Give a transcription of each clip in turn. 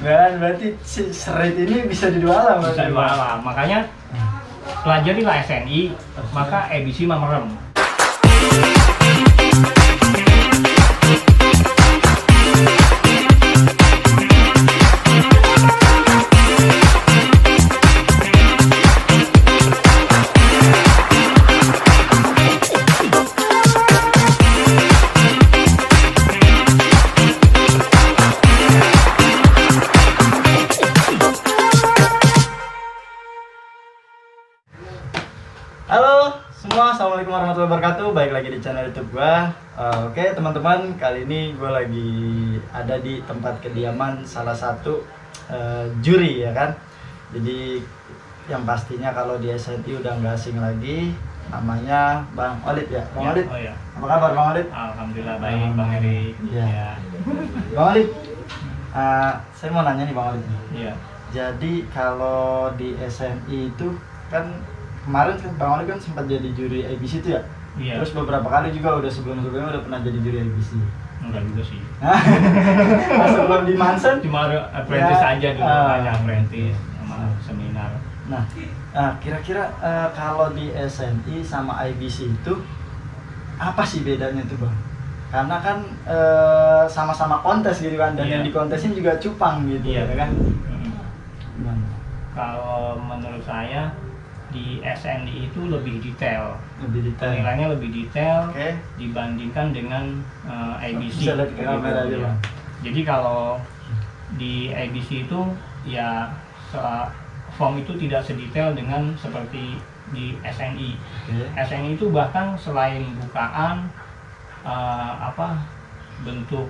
Kan berarti si serit ini bisa di dua alam. Bisa dua alam. Makanya pelajarilah SNI, maka ABC mah merem. Halo semua, assalamualaikum warahmatullahi wabarakatuh. Baik lagi di channel YouTube gua. Oke teman-teman, kali ini gua lagi ada di tempat kediaman salah satu juri ya kan. Jadi yang pastinya kalau di SNI udah nggak asing lagi, namanya Bang Olid ya. Bang Olid. Oh ya. Apa kabar Bang Olid? Alhamdulillah baik Bang Eri. Iya. Bang Olid, saya mau nanya nih Bang Olid. Iya. Jadi kalau di SNI itu kan kemarin kan Bang Olid kan sempat jadi juri ABC itu ya? Iya. Terus beberapa kali juga udah sebelumnya udah pernah jadi juri ABC. Enggak juga sih. Sebelum di Manson Cuma ada apprentice Ya. aja dulu, hanya apprentice sama seminar. Nah, kira-kira kalau di SNI sama IBC itu apa sih bedanya tuh Bang? Karena kan sama-sama kontes gitu kan, dan Iya. yang dikontesin juga cupang gitu Iya. ya kan? Gimana? Kalau menurut saya di SNI itu lebih detail, Lebih detail. penilaiannya lebih detail Oke. dibandingkan dengan ABC. Bisa lihat ke kamera aja ya. Bang. Jadi kalau di ABC itu ya form itu tidak sedetail dengan seperti di SNI. Oke. SNI itu bahkan selain bukaan bentuk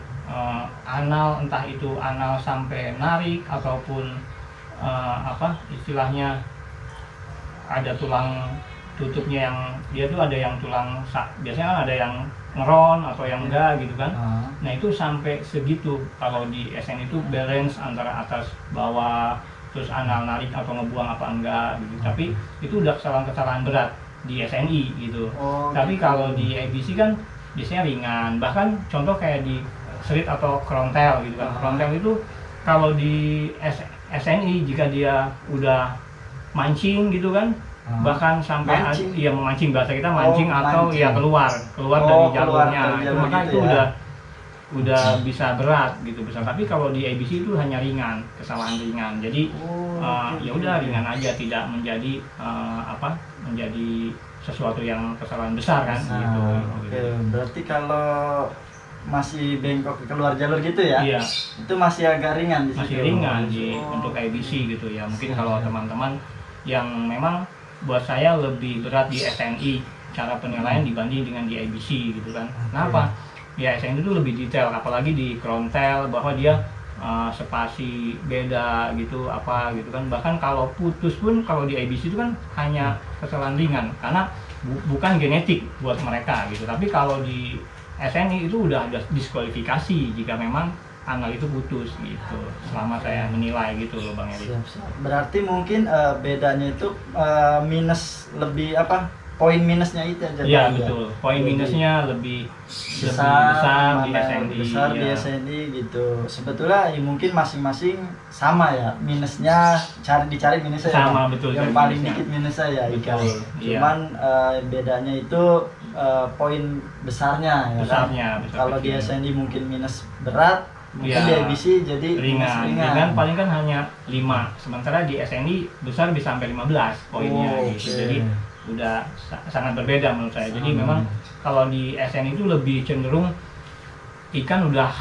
anal, entah itu anal sampai narik ataupun istilahnya ada tulang tutupnya yang dia tuh ada yang biasanya kan ada yang ngeron atau yang enggak gitu kan. Nah itu sampai segitu. Kalau di SN itu balance antara atas bawah, terus anal narik atau ngebuang apa enggak gitu. Tapi itu udah kesalahan-kesalahan berat di SNI gitu. Tapi Gitu. kalau di ABC kan biasanya ringan. Bahkan contoh kayak di slit atau krontel gitu kan. Krontel itu kalau di SNI jika dia udah mancing gitu kan, bahkan sampai memancing, bahasa kita mancing atau mancing. Ya keluar dari jalurnya dari itu, jalur maka gitu itu ya. udah bisa berat gitu besar. Tapi kalau di ABC itu hanya ringan, kesalahan ringan, jadi ya udah ringan aja, tidak menjadi menjadi sesuatu yang kesalahan besar kan gitu. Oke, berarti kalau masih bengkok keluar jalur gitu ya? Iya, Itu masih agak ringan di masih situ. ringan untuk ABC gitu ya. Mungkin kalau teman-teman yang memang buat saya lebih berat di SNI cara penilaian dibanding dengan di ABC gitu kan. Kenapa? Ya SNI itu lebih detail, apalagi di krontel bahwa dia spasi beda gitu gitu kan. Bahkan kalau putus pun kalau di ABC itu kan hanya kesalahan ringan karena bukan genetik buat mereka gitu. Tapi kalau di SNI itu udah ada diskualifikasi jika memang anal itu putus gitu. Selama saya menilai gitu loh Bang Eri. Siap. Berarti mungkin bedanya itu minus lebih poin minusnya itu aja. Iya Bang, betul. Poin minusnya lebih besar di SNI. besar di Ya. SNI gitu. Sebetulnya ya mungkin masing-masing sama ya, minusnya dicari minusnya Sama, ya. betul, Yang cari paling minusnya. dikit minusnya ya ikan. Betul, iya. Cuman bedanya itu poin besarnya ya Besarnya, kan. besar Kalau di kecilnya. SNI mungkin minus berat, mungkin Iya. di ABC jadi minus ringan paling kan hanya 5, sementara di SNI besar bisa sampai 15 poinnya gitu. Oke. Jadi udah sangat berbeda menurut saya. Jadi Sangat. memang kalau di SNI itu lebih cenderung ikan udah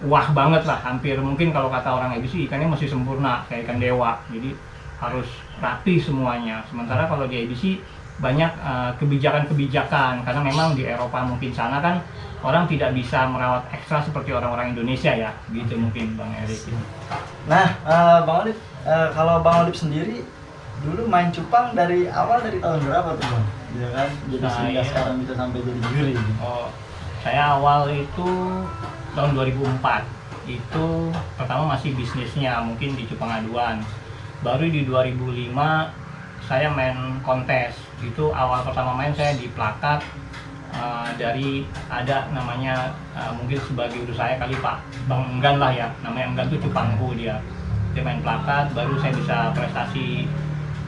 wah banget lah, hampir mungkin kalau kata orang ABC ikannya masih sempurna kayak ikan dewa, jadi harus rapi semuanya. Sementara kalau di ABC banyak kebijakan-kebijakan karena memang di Eropa mungkin sana kan orang tidak bisa merawat ekstra seperti orang-orang Indonesia ya gitu. Mungkin Bang Erik. Nah, Bang Olip, kalau Bang Olip sendiri dulu main cupang dari awal dari tahun berapa tuh Bang? Ya kan, jadi sehingga sekarang bisa sampai jadi juri. Saya awal itu tahun 2004. Itu pertama masih bisnisnya mungkin di cupang aduan. Baru di 2005 saya main kontes. Itu awal pertama main saya di plakat dari ada namanya mungkin sebagai guru saya kali Pak Bang Enggan lah ya, namanya Enggan tuh cupangku dia. dia main plakat, baru saya bisa prestasi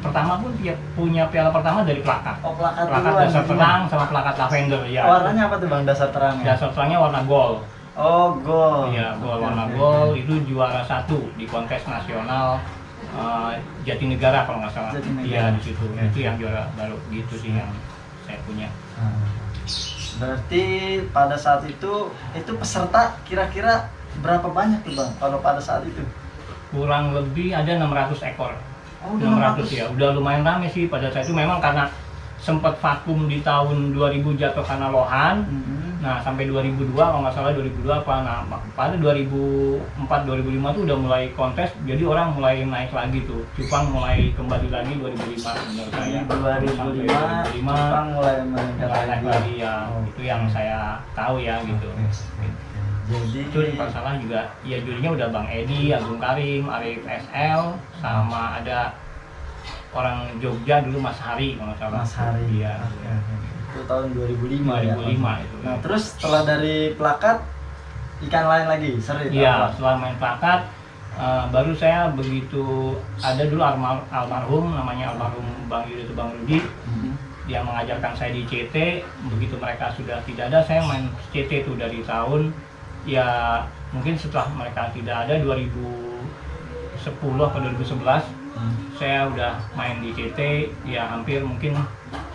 pertama pun dia punya piala pertama dari plakat. Oh, plakat Dasar terang sama plakat lavender ya. Warnanya apa tuh Bang dasar terangnya? Dasar terangnya warna gold. Oh, gold. Iya, gold warna gold itu juara 1 di kontes nasional Jatinegara kalau nggak salah. Iya di situ. Itu yang juara baru gitu sih yang saya punya. Berarti pada saat itu peserta kira-kira berapa banyak tuh Bang kalau pada saat itu? Kurang lebih ada 600 ekor. Oh, 600 ya, udah lumayan rame sih pada saat itu, memang karena sempat vakum di tahun 2000 jatuh karena lohan. Nah sampai 2002 kalau nggak salah 2002 apa, nah pada 2004 2005 tuh udah mulai kontes, jadi orang mulai naik lagi tuh, cupang mulai kembali lagi 2005 menurut saya. 2005 cupang mulai naik lagi ya. Itu yang saya tahu ya gitu. Jadi itu di masalah juga ya, jurinya udah Bang Edi, Agung Karim, Arif SL, sama ada orang Jogja dulu Mas Hari kalau nggak salah. Mas Hari. Iya. Itu tahun 2005 ya. 2005 itu. Nah, terus setelah dari plakat ikan lain lagi, seri. Iya, setelah main plakat baru saya begitu ada dulu almarhum namanya almarhum Bang Yudi itu Bang Rudi. Dia mengajarkan saya di CT, begitu mereka sudah tidak ada, saya main CT itu dari tahun ya mungkin setelah mereka tidak ada 2010 atau 2011 saya udah main di CT ya, hampir mungkin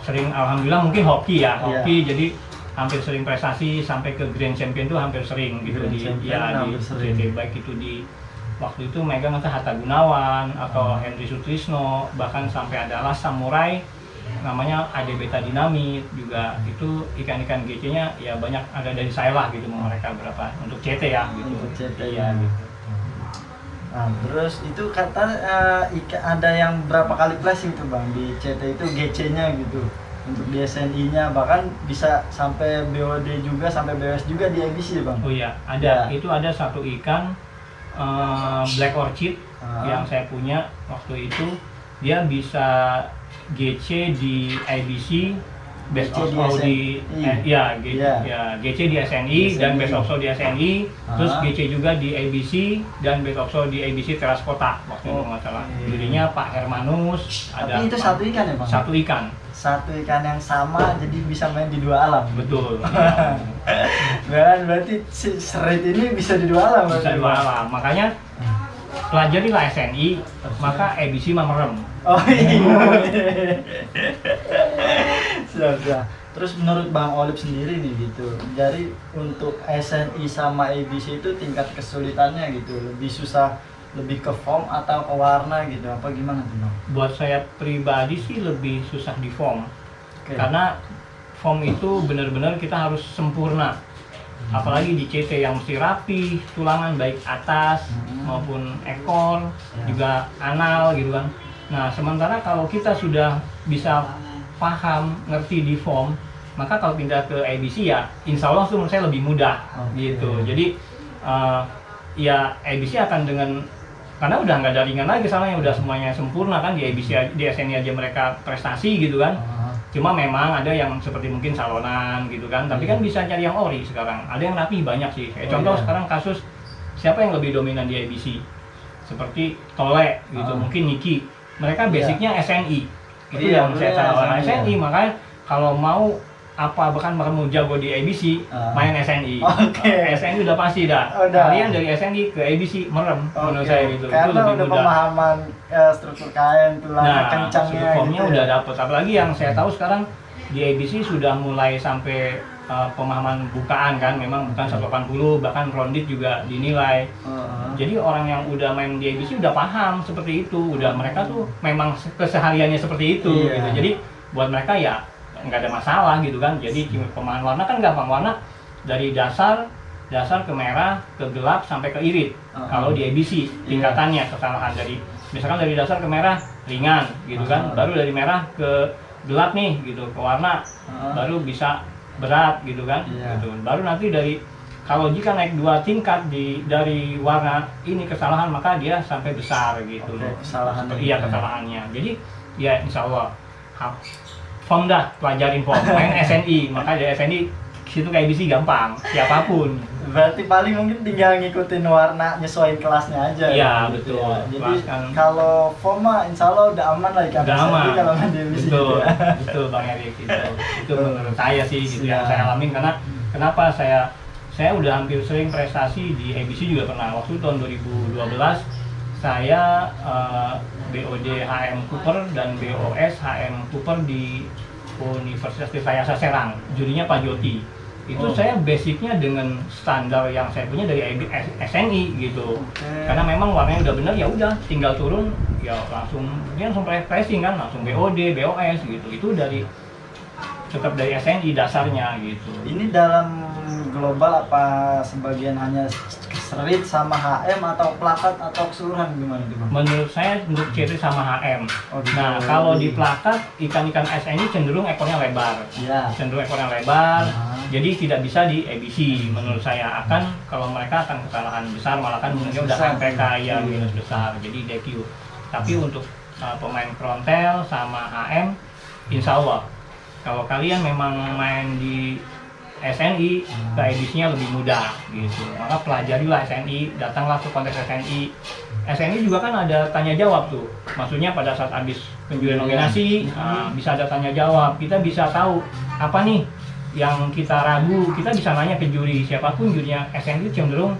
sering, alhamdulillah mungkin hoki ya, hoki jadi hampir sering prestasi sampai ke Grand Champion tuh hampir sering gitu di CT, baik itu di waktu itu megang atau Hatta Gunawan atau Henry Sutrisno, bahkan sampai ada Las Samurai namanya AD Beta Dinamit juga, itu ikan-ikan GC-nya ya banyak ada dari saya lah gitu, mereka berapa untuk CT ya gitu. Untuk CT ya gitu. Nah, terus itu kata ada yang berapa kali flashing tuh Bang di CT itu GC-nya gitu. Untuk di SNI-nya bahkan bisa sampai BOD juga, sampai BWS juga di IBC Bang. Oh iya, ada. Ya. Itu ada satu ikan Black Orchid yang saya punya waktu itu, dia bisa GC di IBC, Best of Show di GC di SNI dan Best of Show di SNI, terus GC juga di ABC dan Best of Show di ABC Teras Kota waktu itu nggak salah. Jadinya Pak Hermanus. Tapi itu satu ikan ya Bang? Satu ikan. Satu ikan yang sama, jadi bisa main di dua alam. Betul. Berarti si Serit ini bisa di dua alam. Bisa di dua alam, makanya pelajarilah SNI, maka ABC mah merem. Oh iya. Sudah. Terus menurut Bang Olip sendiri nih gitu, dari untuk SNI sama ABC itu tingkat kesulitannya gitu, lebih susah, lebih ke foam atau ke warna gitu, apa gimana tuh Bang? Buat saya pribadi sih lebih susah di foam, karena foam itu benar-benar kita harus sempurna. Apalagi di CT yang mesti rapi, tulangan baik atas maupun ekor, juga anal gitu kan. Nah sementara kalau kita sudah bisa paham, ngerti di foam, maka kalau pindah ke ABC ya insya Allah tuh menurut saya lebih mudah gitu. Jadi ya ABC akan dengan, karena udah nggak ada ringan lagi salahnya, udah semuanya sempurna kan di ABC, di SNI aja mereka prestasi gitu kan. Cuma memang ada yang seperti mungkin salonan gitu kan, tapi kan bisa cari yang ori sekarang. Ada yang rapi banyak sih. Kayak contoh sekarang kasus siapa yang lebih dominan di ABC? Seperti Tole gitu, mungkin Niki. Mereka basicnya SNI. Itu yang saya tahu. SNI, makanya kalau mau apa bahkan mau jago di ABC, main SNI. SNI udah pasti dah. Kalian dari SNI ke ABC merem menurut saya gitu. Karena itu lebih udah mudah. Pemahaman struktur kain, tulang kencangnya formnya gitu. Udah dapet. Apalagi yang saya tahu sekarang di ABC sudah mulai sampai pemahaman bukaan kan, memang bukan 180, bahkan rounded juga dinilai. Jadi orang yang udah main di ABC udah paham seperti itu, udah mereka tuh memang kesehariannya seperti itu gitu. Jadi buat mereka ya nggak ada masalah gitu kan. Jadi pemahaman warna kan gampang, warna dari dasar ke merah, ke gelap sampai ke irit. Kalau di ABC tingkatannya kesalahan dari misalkan dari dasar ke merah ringan gitu kan, baru dari merah ke gelap nih gitu ke warna, baru bisa berat gitu kan. Gitu. Baru nanti dari kalau jika naik 2 tingkat dari warna ini kesalahan, maka dia sampai besar gitu. Kesalahan. Iya kesalahannya. Jadi ya insya Allah foam dah, pelajarin foam, main SNI, maka dari SNI situ kayak ABC gampang, siapapun. Berarti paling mungkin tinggal ngikutin warna, nyesuaiin kelasnya aja. Iya, gitu betul. ya. Jadi Kelas kan kalau form mah insya Allah udah aman lah ikan udah aman. kalau nggak di ABC. Betul, gitu ya. betul Bang Erik itu menurut saya sih gitu yang saya alamin karena kenapa saya udah hampir sering prestasi di ABC juga pernah. Waktu tahun 2012 saya BOD HM Cooper dan BOS HM Cooper di Universitas Tirtayasa Serang, jurinya Pak Joti. Itu saya basicnya dengan standar yang saya punya dari SNI gitu. Karena memang warnanya udah bener, ya udah tinggal turun ya langsung pressing kan, langsung BOD, BOS gitu. Itu tetap dari SNI dasarnya gitu. Ini dalam global apa sebagian hanya serit sama HM atau plakat atau keseluruhan gimana tuh Bang? Menurut saya untuk ciri sama HM. Oh, gitu. Nah kalau di plakat ikan-ikan SNI cenderung ekornya lebar. Iya. Cenderung ekornya lebar. Jadi tidak bisa di ABC menurut saya kalau mereka akan kesalahan besar malah kan mungkin udah MPK ya minus besar jadi DQ. Tapi untuk pemain frontal sama HM insya Allah kalau kalian memang main di SNI ke ABC-nya lebih mudah gitu. Maka pelajarilah SNI, datanglah ke kontes SNI. SNI juga kan ada tanya jawab tuh. Maksudnya pada saat habis penjurian nominasi bisa ada tanya jawab. Kita bisa tahu apa nih yang kita ragu, kita bisa nanya ke juri. Siapapun jurinya SNI cenderung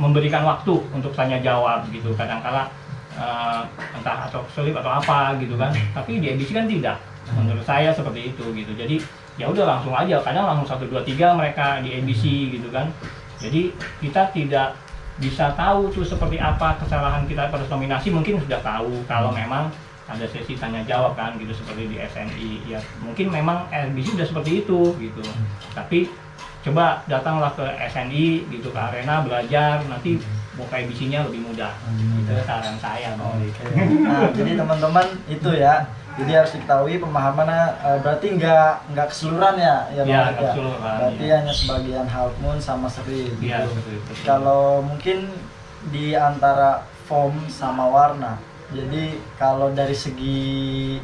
memberikan waktu untuk tanya jawab gitu. Kadang-kala entah atau selip atau apa gitu kan. Tapi di ABC kan tidak. Menurut saya seperti itu gitu. Jadi ya udah langsung aja, kadang langsung 1 2 3 mereka di ABC gitu kan. Jadi kita tidak bisa tahu tuh seperti apa kesalahan kita pada nominasi, mungkin sudah tahu kalau memang ada sesi tanya jawab kan gitu seperti di SNI. Ya mungkin memang ABC sudah seperti itu gitu. Tapi coba datanglah ke SNI gitu, ke arena belajar, nanti mau ke ABC-nya lebih mudah. Itu saran saya Bang. Nah, jadi teman-teman itu ya. Jadi harus diketahui pemahamannya berarti nggak keseluruhan ya Bang, keseluruhan, berarti hanya sebagian half moon sama seri gitu. Iya, betul. Kalau mungkin di antara form sama warna, jadi kalau dari segi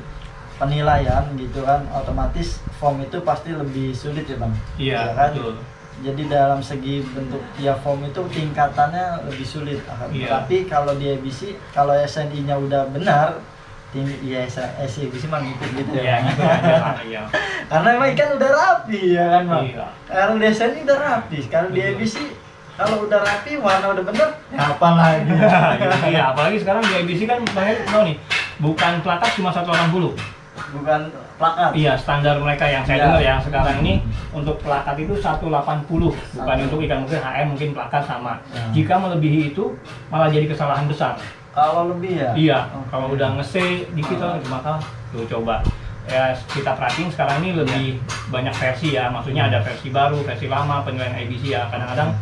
penilaian gitu kan otomatis form itu pasti lebih sulit ya Bang. Iya ya kan? betul. Jadi dalam segi bentuk ya form itu tingkatannya lebih sulit. Tapi kalau di ABC kalau SNI-nya udah benar tinggi ya ABC mah ngikut gitu ya. Gitu aja, iya. Karena emang ikan udah rapi ya kan Bang. Iya. Kalau di SNI udah rapi, kalau di ABC kalau udah rapi warna udah bener ya apa lagi. Iya, apalagi sekarang di ABC kan banyak tahu nih, bukan plakat cuma 180. Bukan plakat. Iya, standar mereka yang saya dengar ya sekarang ini untuk plakat itu 180, bukan untuk ikan mungkin HM mungkin plakat sama. Jika melebihi itu malah jadi kesalahan besar. Kalau lebih ya? Iya, kalau udah nge-C dikit maka tuh coba. Ya kita perhatiin sekarang ini lebih banyak versi ya, maksudnya ada versi baru, versi lama penilaian ABC ya. Kadang-kadang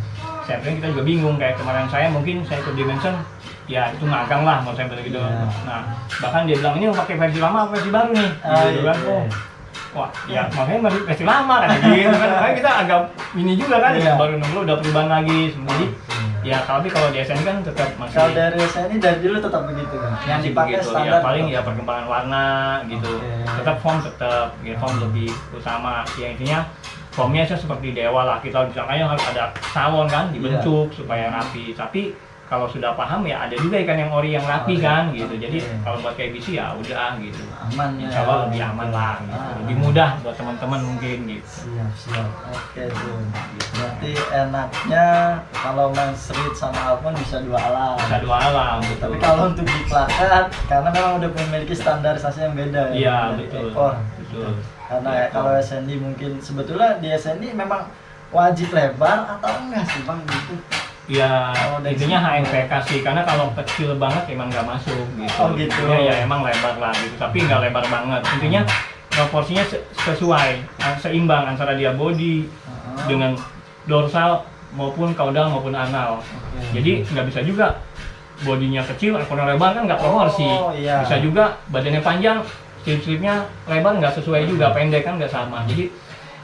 saya pikir kita juga bingung, kayak kemarin saya mungkin saya ikut Dimension ya itu magang lah mau saya bilang gitu. Nah bahkan dia bilang ini mau pakai versi lama apa versi baru nih gitu kan. Wah ya makanya masih versi lama kan gitu kan. Makanya kita agak ini juga kan baru nunggu udah perubahan lagi jadi ya tapi kalau di SNI kan tetap masih. Kalau dari SNI dari dulu tetap begitu kan. Yang dipakai begitu. standar Ya paling ya perkembangan warna gitu. Tetap form ya form lebih utama. Ya intinya formnya seperti dewa lah, kita misalnya harus ada salon kan dibentuk supaya rapi. Tapi kalau sudah paham ya ada juga ikan yang ori yang rapi kan gitu. Jadi kalau buat kayak BC ya udah gitu. Aman ya. Insya Allah lebih aman lah gitu. Lebih mudah buat teman-teman mungkin gitu. Siap. Oke tuh. Berarti enaknya kalau main street sama Alphon bisa 2 alam. Bisa 2 alam. Tapi kalau untuk di plakat karena memang udah memiliki standarisasi yang beda ya. Iya betul. Betul. Karena kalau SNI mungkin sebetulnya di SNI memang wajib lebar atau enggak sih Bang gitu? Ya intinya HMPK sih, karena kalau kecil banget emang nggak masuk gitu. Oh gitu. Ya emang lebar lah gitu, tapi nggak lebar banget. Intinya proporsinya sesuai, seimbang antara dia body dengan dorsal maupun caudal maupun anal. Jadi nggak bisa juga bodinya kecil, ekornya lebar kan nggak proporsi. Bisa juga badannya panjang, strip-stripnya lebar nggak sesuai juga, pendek kan nggak sama. Jadi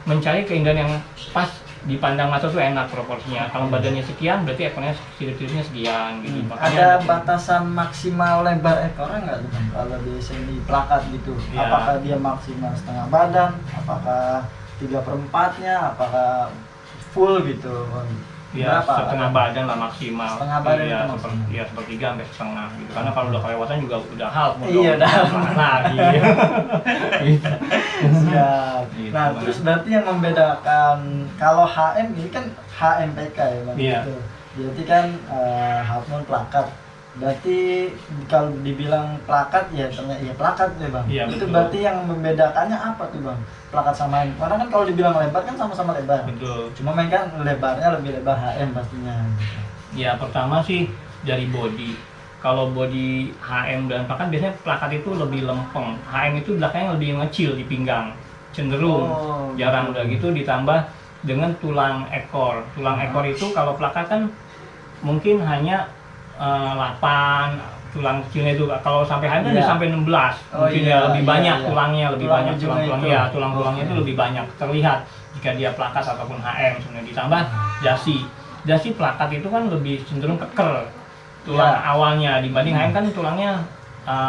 mencari keindahan yang pas dipandang mata tuh enak proporsinya. Kalau badannya sekian berarti ekornya strip-stripnya sekian gitu. Ada batasan maksimal lebar ekornya nggak tuh Bang? Kalau di sini plakat gitu? Apakah dia maksimal setengah badan? Apakah 3/4-nya apakah full gitu? Ya Berapa? setengah badan lah maksimal. Setengah badan ya, itu maksimal. ya 1/3 sampai setengah gitu. Karena kalau udah kelewatan juga udah half mau Iya, udah half. lagi. Gitu. Siap. Gitu, Nah, Bang. terus berarti yang membedakan kalau HM ini kan HMPK ya Bang, Iya. gitu. Berarti kan half moon plakat. Berarti kalau dibilang plakat ya ternyata ya plakat ya Bang. Iya, Itu betul. berarti yang membedakannya apa tuh Bang? Plakat sama HM. Karena kan kalau dibilang lebar kan sama-sama lebar. Betul. Cuma main kan lebarnya lebih lebar HM pastinya. Gitu. Ya pertama sih dari body. Kalau body HM dan plakat biasanya plakat itu lebih lempeng. HM itu belakangnya lebih ngecil di pinggang, cenderung Oh, jarang. gitu. Udah gitu ditambah dengan tulang ekor. Tulang ekor itu kalau plakat kan mungkin hanya 8 tulang kecilnya itu. Kalau sampai HM kan Iya. bisa sampai 16. Oh, Mungkin iya, ya lebih iya, banyak iya. tulangnya, lebih Tulang banyak ujungnya tulang-tulang. itu. Ya, tulang-tulangnya itu Oke. lebih banyak terlihat jika dia plakat ataupun HM. Sebenarnya ditambah dasi. Dasi plakat itu kan lebih cenderung keker tulang Ya. awalnya dibanding HM kan tulangnya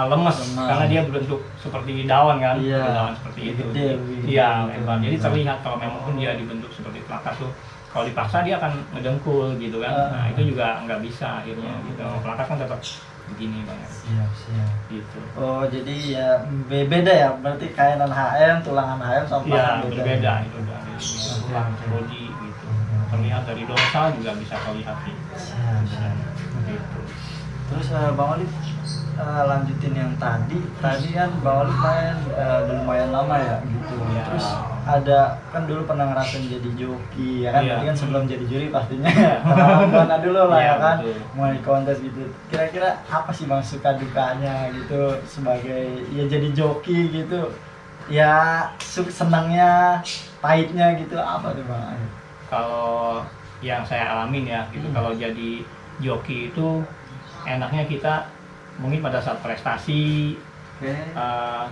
lemes Lemes. karena dia berbentuk seperti daun kan, Iya. daun seperti itu. Gede, lebih Iya, gede. lebar. Jadi terlihat kalau memang pun dia dibentuk seperti plakat tuh. Kalau dipaksa dia akan ngedengkul gitu kan. Nah, itu juga nggak bisa akhirnya gitu. Plakat kan tetap begini banget Siap. gitu. Oh, jadi ya beda ya. Berarti kainan HM, tulangan HM sama Iya, plakat berbeda itu dari Oke, tulang oke. body gitu. Terlihat dari dorsal juga bisa terlihat gitu. Siap. Gitu. Terus Bang Olip lanjutin yang tadi kan Bang Olip main udah lumayan lama ya gitu. Iya. Terus ada kan dulu pernah ngerasain jadi joki ya kan, Iya. tadi kan sebelum jadi juri pastinya pengalaman dulu lah Iya, ya kan, betul. mulai kontes gitu. Kira-kira apa sih Bang suka dukanya gitu sebagai ya jadi joki gitu, ya senangnya, pahitnya gitu apa tuh Bang? Kalau yang saya alamin ya gitu, kalau jadi joki itu enaknya kita mungkin pada saat prestasi Oke.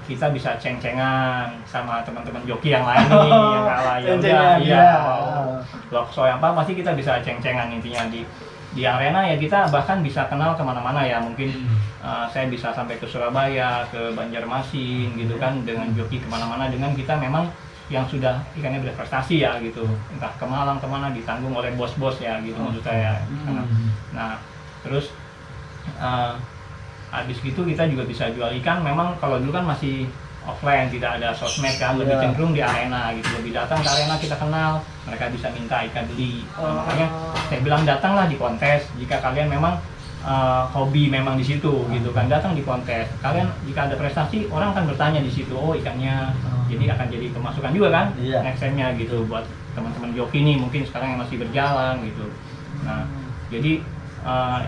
kita bisa ceng-cengan sama teman-teman joki yang lain nih yang kalah ya udah Ceng-cengan, iya iya. lokso yang apa pasti kita bisa ceng-cengan. Intinya di arena ya kita bahkan bisa kenal kemana-mana ya, mungkin saya bisa sampai ke Surabaya, ke Banjarmasin gitu kan dengan joki kemana-mana, dengan kita memang yang sudah ikannya berprestasi ya gitu, entah ke Malang kemana ditanggung oleh bos-bos ya gitu maksud saya. Nah terus habis gitu kita juga bisa jual ikan. Memang kalau dulu kan masih offline, tidak ada sosmed kan, lebih Iya. cenderung di arena gitu, lebih datang ke arena kita kenal, mereka bisa minta ikan beli. Makanya saya bilang datanglah di kontes jika kalian memang hobi memang di situ gitu kan, datang di kontes. Kalian jika ada prestasi orang akan bertanya di situ, oh ikannya, jadi akan jadi pemasukan juga kan, Iya. next time-nya gitu buat teman-teman joki nih mungkin sekarang yang masih berjalan gitu. Nah jadi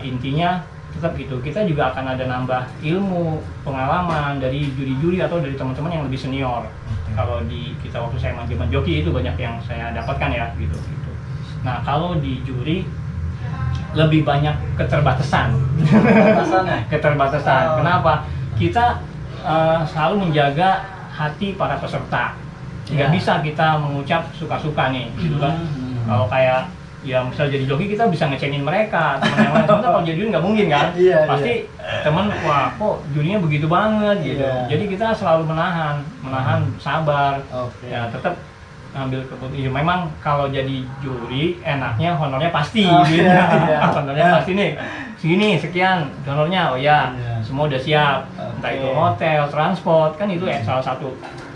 intinya tetap gitu, kita juga akan ada nambah ilmu, pengalaman dari juri-juri atau dari teman-teman yang lebih senior. Kalau di kita waktu saya zaman joki itu banyak yang saya dapatkan ya gitu. Nah kalau di juri lebih banyak keterbatasan. Batasannya? Keterbatasan. Oh. Kenapa? Kita selalu menjaga hati para peserta. Nggak Ya. bisa kita mengucap suka-suka nih, gitu kan? Kalau kayak ya misal jadi joki kita bisa ngecengin mereka, teman yang lain. Sebenarnya kalau jadi juri nggak mungkin kan? Iya, Pasti teman, wah kok jurinya begitu banget gitu. Iya. Jadi kita selalu menahan, sabar. Oke. Ya tetap ngambil keputusan. Ya, memang kalau jadi juri enaknya honornya pasti Oh, gitu. iya. Honornya pasti nih. Segini sekian honornya. Oh ya, Iya. semua udah siap. Entah Oke. itu hotel, transport, kan itu salah satu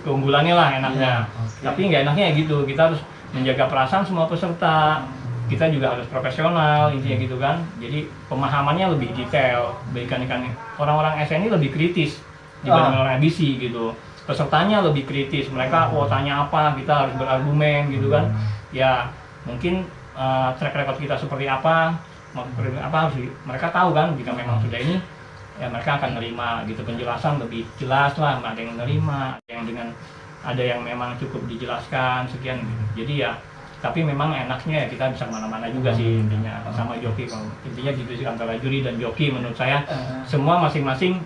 keunggulannya lah enaknya. Iya, oke. Tapi nggak enaknya ya gitu. Kita harus menjaga perasaan semua peserta. Kita juga harus profesional intinya gitu kan. Jadi pemahamannya lebih detail. Ikan-ikan orang-orang SNI lebih kritis dibanding orang ABC gitu. Pesertanya lebih kritis, mereka tanya apa, kita harus berargumen gitu kan. Ya mungkin track record kita seperti apa harus mereka tahu kan. Jika memang sudah ini ya mereka akan nerima gitu, penjelasan lebih jelas lah. Ada yang nerima, ada yang memang cukup dijelaskan sekian gitu. Jadi ya tapi memang enaknya ya kita bisa kemana-mana juga sih intinya sama joki. Intinya gitu sih antara juri dan joki menurut saya semua masing-masing.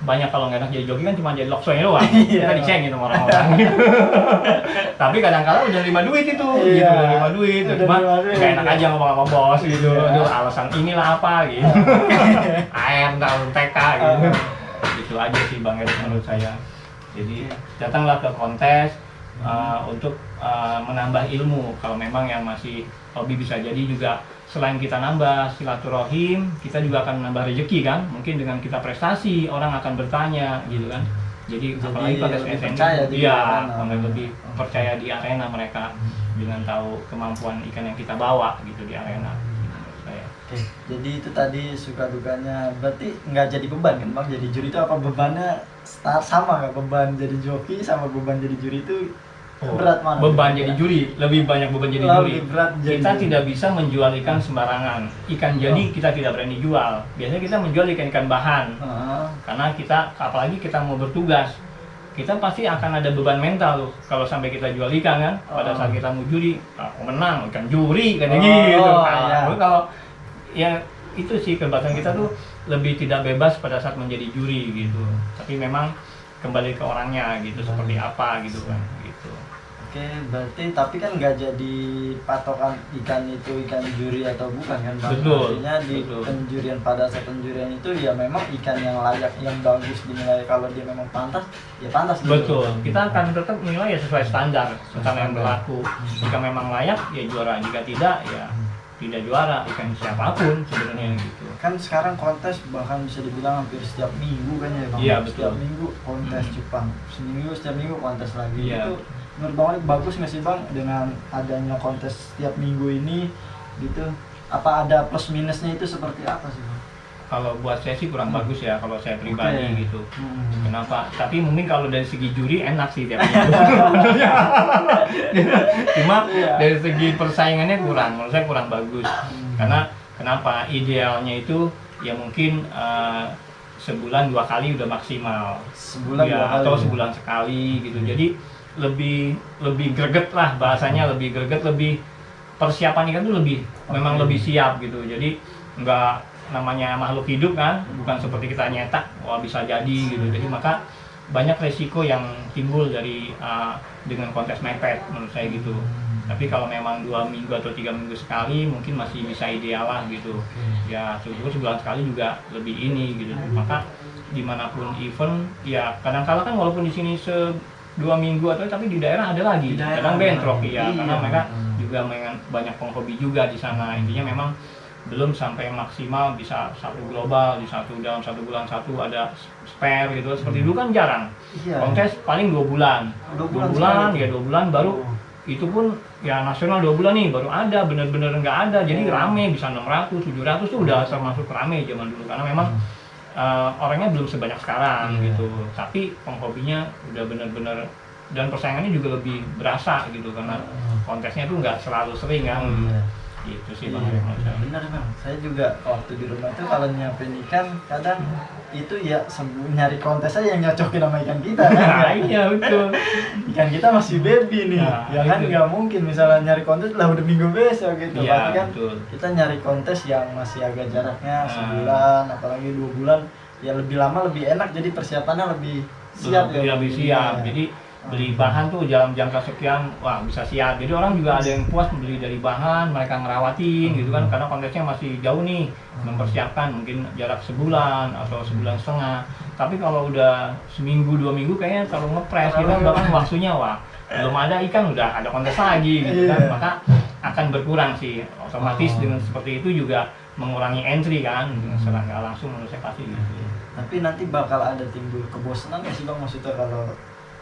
Banyak kalau nggak enak jadi joki kan cuma jadi loksonya doang. Kita dicengin sama orang-orang. Tapi kadang-kadang udah nerima duit itu, gitu, udah nerima duit. Cuma nggak enak aja ngomong sama bos gitu. Aduh, alasan inilah apa gitu. AM tahun TK gitu. Gitu aja sih Bang Erik menurut saya. Jadi datanglah ke kontes, untuk menambah ilmu. Kalau memang yang masih hobi bisa jadi juga selain kita nambah silaturahim, kita juga akan menambah rezeki kan. Mungkin dengan kita prestasi orang akan bertanya gitu kan. Jadi apalagi pada lebih SN percaya di iya, arena. lebih percaya di arena mereka dengan tahu kemampuan ikan yang kita bawa gitu di arena. Menurut saya. Oke, jadi itu tadi suka dukanya. Berarti nggak jadi beban kan bang? Jadi juri itu apa bebannya sama nggak? Beban jadi joki sama beban jadi juri itu berat mana? Beban jadi juri, lebih banyak beban jadi juri. Lebih berat jadi Kita juri. tidak bisa menjual ikan sembarangan. Ikan jadi kita tidak berani jual. Biasanya kita menjual ikan-ikan bahan. Karena kita, apalagi kita mau bertugas, kita pasti akan ada beban mental tuh. Kalau sampai kita jual ikan kan, pada saat kita mau juri, menang ikan juri kan gitu. Iya. Kalau ya itu sih kebebasan kita tuh lebih tidak bebas pada saat menjadi juri gitu. Tapi memang kembali ke orangnya gitu, seperti apa gitu kan gitu. Oke, berarti tapi kan nggak jadi patokan ikan itu ikan juri atau bukan kan bang? Betul, Artinya di betul. penjurian pada saat penjurian itu ya memang ikan yang layak, yang bagus dinilai kalau dia memang pantas, ya pantas gitu. Betul, kita akan tetap menilai ya sesuai standar yang berlaku. Jika memang layak ya juara, jika tidak ya tidak juara, ikan siapapun sebenarnya gitu. Kan sekarang kontes bahkan bisa dibilang hampir setiap minggu kan ya bang? Iya, betul. Setiap minggu kontes Jepang, setiap minggu kontes lagi. Iya. Itu menurut bang Alik bagus nggak sih bang dengan adanya kontes setiap minggu ini gitu? Apa ada plus minusnya itu seperti apa sih bang? Kalau buat saya sih kurang bagus ya, kalau saya pribadi Oke. gitu. Kenapa? Tapi mungkin kalau dari segi juri enak sih tiap minggu. Cuma Iya. dari segi persaingannya kurang, menurut saya kurang bagus. Karena kenapa? Idealnya itu ya mungkin sebulan 2 kali udah maksimal. Sebulan Ya, 2 kali atau ya? sebulan sekali gitu. Jadi lebih greget lah bahasanya, lebih greget, lebih persiapan ikan tuh memang lebih siap gitu. Jadi nggak namanya makhluk hidup kan, bukan seperti kita nyetak wah bisa jadi gitu. Jadi maka banyak resiko yang timbul dari dengan kontes mepet menurut saya gitu. Tapi kalau memang 2 minggu atau 3 minggu sekali mungkin masih bisa ideal lah gitu. Ya sebulan sekali juga lebih ini gitu. Maka dimanapun event ya kadang-kala kan walaupun di sini 2 minggu atau tapi di daerah ada lagi. Di daerah Kadang bentrok ya, iya. karena mereka juga banyak penghobi juga di sana. Intinya memang belum sampai maksimal bisa satu global dalam 1 bulan ada spare gitu. Seperti dulu kan jarang. Iya. Kontes paling 2 bulan. 2 2 bulan bulan sekali. ya 2 bulan baru itu pun ya nasional 2 bulan nih baru ada, bener-bener nggak ada. Jadi rame bisa 600, 700 tuh udah termasuk rame zaman dulu karena memang orangnya belum sebanyak sekarang gitu. Tapi penghobinya udah bener-bener dan persaingannya juga lebih berasa gitu karena kontesnya tuh nggak selalu sering kan. Gitu sih bang. Iya, benar bang. Saya juga waktu di rumah itu kalau nyiapin ikan kadang itu ya nyari kontes aja yang nyocokin sama ikan kita kan. Nah, iya betul. Ikan kita masih baby nih, Nah, ya kan itu. nggak mungkin misalnya nyari kontes lah udah minggu besok gitu. Iya, Berarti kan betul. kita nyari kontes yang masih agak jaraknya sebulan, apalagi 2 bulan, ya lebih lama lebih enak. Jadi persiapannya lebih siap ya. lebih siap. Iya. Jadi beli bahan tuh dalam jangka sekian, wah bisa siap. Jadi orang juga ada yang puas membeli dari bahan, mereka ngerawatin gitu kan, karena kontesnya masih jauh nih, mempersiapkan mungkin jarak sebulan atau sebulan setengah. Tapi kalau udah seminggu 2 minggu kayaknya terlalu ngepres gitu, bahkan waktunya wah belum ada ikan udah ada kontes lagi gitu kan, Iya. maka akan berkurang sih. Otomatis dengan seperti itu juga mengurangi entry kan, secara nggak langsung menurut saya pasti gitu. Tapi nanti bakal ada timbul kebosanan nggak sih bang, maksudnya kalau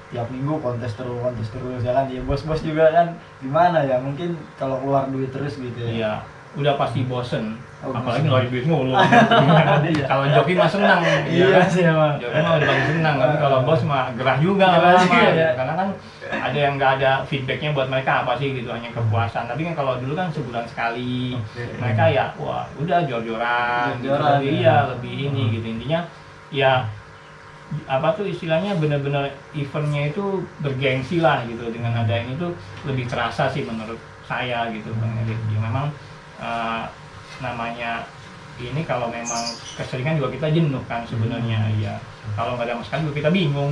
tiap minggu kontes terus ya kan, ya bos-bos juga kan gimana ya, mungkin kalau keluar duit terus gitu ya. Iya, udah pasti bosen. Oh, Apalagi bosen. ngeluarin duit mulu. Iya. Kalau joki mah senang, Iya kan? sih emang. Joki mah udah paling senang, tapi kalau bos mah gerah juga Gerah lama-lama. juga, ya. Karena kan ada yang nggak ada feedbacknya buat mereka apa sih gitu, hanya kepuasan. Tapi kan kalau dulu kan sebulan sekali, Oke. mereka ya wah udah jor-joran, gitu. Jor-joran, Iya ya. lebih ini gitu. Intinya ya apa tuh istilahnya bener-bener eventnya itu bergengsi lah gitu, dengan ada ini tuh lebih terasa sih menurut saya gitu Bang Erik. Ya memang namanya ini kalau memang keseringan juga kita jenuh kan sebenarnya. Ya kalau nggak ada sama sekali juga kita bingung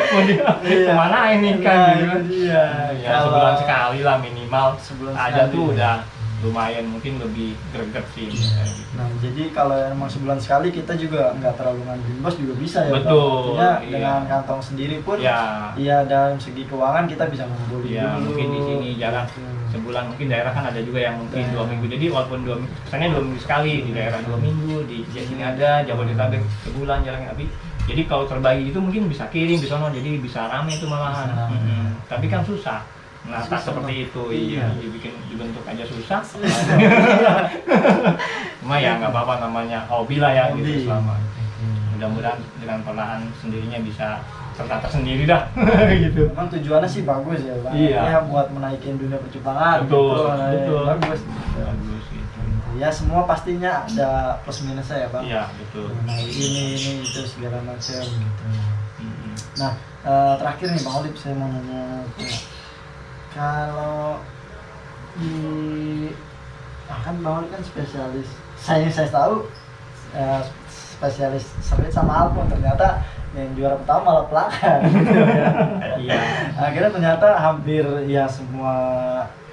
mau dia Iya. kemana ini Nah, kan gitu. itu dia. Ya, sebulan sekali lah minimal Sebulan ada sekali. tuh udah lumayan mungkin lebih greget sih. Kayak gitu. Nah, jadi kalau emang sebulan sekali kita juga nggak terlalu ngandelin bos juga bisa ya. Betul, Artinya iya. dengan kantong sendiri pun Ya, ya dalam segi keuangan kita bisa ngumpulin ya dulu. mungkin di sini jarang sebulan, mungkin daerah kan ada juga yang mungkin 2 minggu, jadi walaupun 2 minggu, kesannya 2 minggu sekali di daerah 2 minggu, di sini ada Jabodetabek sebulan jarang, tapi jadi kalau terbagi itu mungkin bisa kirim di sana, jadi bisa rame itu malahan. Bisa rame. Tapi kan susah menata Susah, seperti Bang. itu, Iya. dibikin dibentuk aja susah. Cuma ya nggak apa-apa, namanya hobi lah ya Hobi. gitu selama. Mudah-mudahan dengan perlahan sendirinya bisa tertata sendiri dah gitu. Memang tujuannya sih bagus ya Bang. Iya. Ya buat menaikin dunia percupangan. Betul, Nah, betul. Bagus. Bagus gitu. Ya semua pastinya ada plus minusnya ya Bang. Iya, betul. Nah, ini itu segala macam gitu. Mm-mm. Nah, terakhir nih Bang Olip, saya mau nanya kalau di kan Bang Olip kan spesialis, saya tahu spesialis serit sama album, ternyata yang juara pertama malah Plaka gitu ya. Iya. Akhirnya ternyata hampir ya semua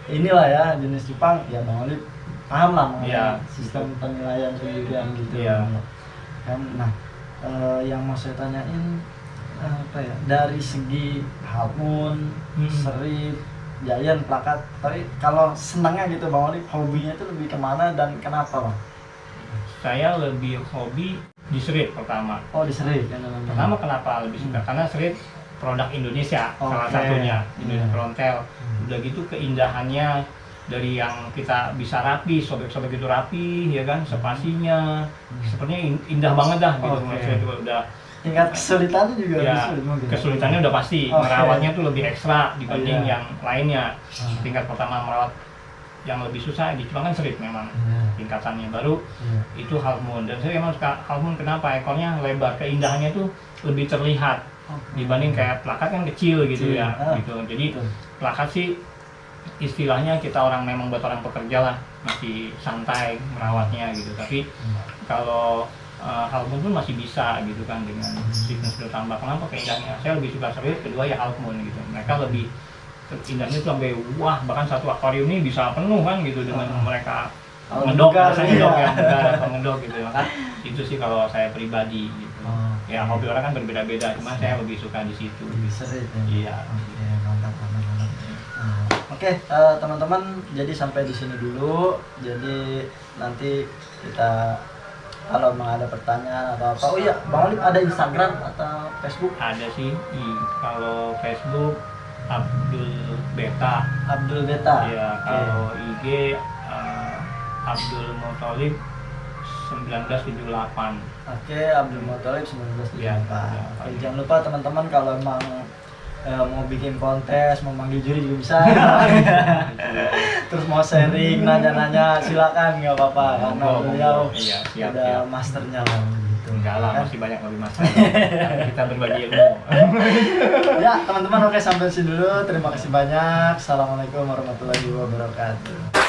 inilah ya jenis Jepang ya Bang Olip paham lah mengenai Iya. sistem penilaian penjurian gitu. Iya. Kan, nah yang mau saya tanyain apa ya, dari segi Halfmoon, Serit, Giant, Plakat, tapi kalau senangnya gitu Bang Olip, hobinya itu lebih kemana dan kenapa Bang? Saya lebih hobi di serit pertama. Oh di Serit kan namanya. Pertama kenapa lebih suka? Karena serit produk Indonesia salah Oke. satunya, Indonesia Iya. Frontel. Udah gitu keindahannya dari yang kita bisa rapi, sobek-sobek itu rapi, ya kan, spasinya, sepertinya indah banget dah gitu. Oke. Maksudnya itu udah Tingkat kesulitannya juga lebih ya, sulit mungkin. kesulitannya udah pasti, Oke. merawatnya tuh lebih ekstra dibanding Iya. yang lainnya. Ah. Tingkat pertama merawat yang lebih susah di Jepang kan serit memang Iya. tingkatannya, baru Iya. itu Halfmoon. Dan saya emang suka Halfmoon, kenapa? Ekornya lebar, keindahannya tuh lebih terlihat dibanding kayak Plakat kan kecil gitu Kecil. ya Ah, gitu. Jadi betul. Plakat sih istilahnya kita orang memang buat orang pekerja lah, masih santai merawatnya gitu. Tapi kalau Halfmoon pun masih bisa gitu kan, dengan siklus bertambah. Kenapa? Keindahannya saya lebih suka serit, kedua ya Halfmoon gitu. Mereka lebih indahnya tuh sampai wah, bahkan satu akuarium ini bisa penuh kan gitu dengan mereka Kalau ngedok, mendegar, biasanya iya. ngedok ya, mendegar atau ngedok gitu ya kan. Itu sih kalau saya pribadi gitu. Oh, Ya hobi orang kan berbeda-beda, cuma saya lebih suka di situ. lebih Serit ya. Iya. Oke, mantap. Nah, oke, teman-teman, jadi sampai di sini dulu. Jadi nanti kita kalau memang ada pertanyaan atau apa, oh iya, Bang Olip ada Instagram atau Facebook? Ada sih, kalau Facebook Abdul Beta, Abdul Beta. ya Oke. kalau IG Abdul Muthalib 1978. Oke, Abdul Muthalib 1978. Iya, Oke, jangan lupa teman-teman kalau emang mau bikin kontes, mau manggil juri juga bisa. Terus mau sharing, nanya-nanya, silakan, nggak apa-apa karena Monggo, beliau monggo. Iya, siap, udah siap. masternya lah gitu. Enggak lah, Kan? masih banyak lebih masalah. Tapi kita berbagi ilmu. Ya, teman-teman, oke, sampai sini dulu. Terima kasih banyak. Assalamualaikum warahmatullahi wabarakatuh.